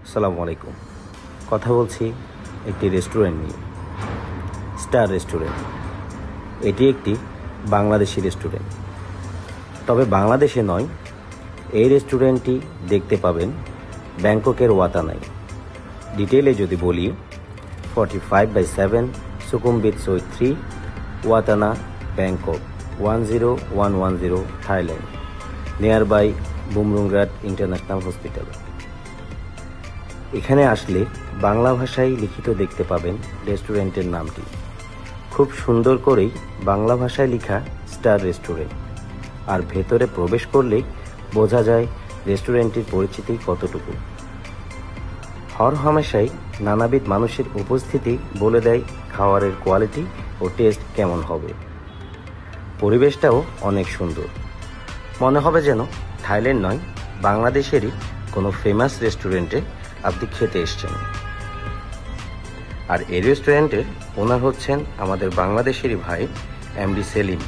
আসসালামু আলাইকুম। কথা বলছি একটি রেস্টুরেন্ট নিয়ে, স্টার রেস্টুরেন্ট। এটি একটি বাংলাদেশি রেস্টুরেন্ট, তবে বাংলাদেশে নয়। এই রেস্টুরেন্টটি দেখতে পাবেন ব্যাংককের ওয়াতানায়। ডিটেইলে যদি বলি, 45/7 Sukhumvit suite 3, Wattana, Bangkok 10110, Thailand, near by Bumrungrad international hospital. এখানে আসলে বাংলা ভাষায় লিখিত দেখতে পাবেন রেস্টুরেন্টের নামটি। খুব সুন্দর করেই বাংলা ভাষায় লেখা স্টার রেস্টুরেন্ট। আর ভেতরে প্রবেশ করলেই বোঝা যায় রেস্টুরেন্টটির পরিচিতি কতটুকু। হরহামেশাই নানাবিধ মানুষের উপস্থিতি বলে দেয় খাবারের কোয়ালিটি ও টেস্ট কেমন হবে। পরিবেশটাও অনেক সুন্দর, মনে হবে যেন থাইল্যান্ড নয়, বাংলাদেশেরই কোনো ফেমাস রেস্টুরেন্টে আপনি খেতে এসছেন। আর এই রেস্টুরেন্টের ওনার হচ্ছেন আমাদের বাংলাদেশেরই ভাই এমডি সেলিম।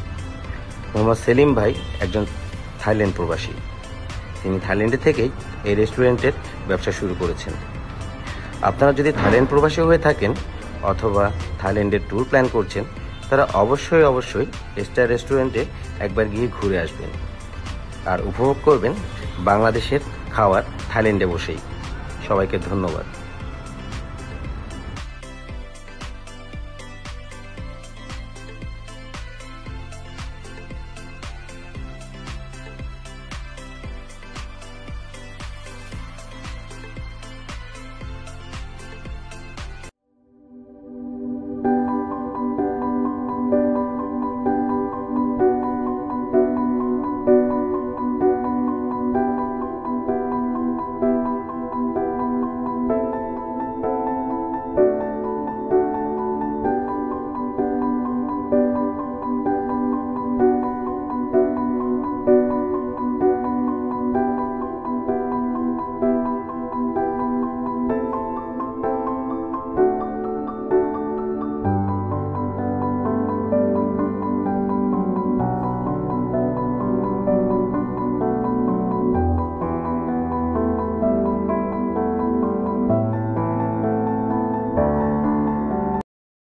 মোহাম্মদ সেলিম ভাই একজন থাইল্যান্ড প্রবাসী। তিনি থাইল্যান্ডে থেকেই এই রেস্টুরেন্টের ব্যবসা শুরু করেছেন। আপনারা যদি থাইল্যান্ড প্রবাসী হয়ে থাকেন অথবা থাইল্যান্ডের ট্যুর প্ল্যান করছেন, তারা অবশ্যই স্টার রেস্টুরেন্টে একবার গিয়ে ঘুরে আসবেন আর উপভোগ করবেন বাংলাদেশের খাবার থাইল্যান্ডে বসেই। সবাইকে ধন্যবাদ।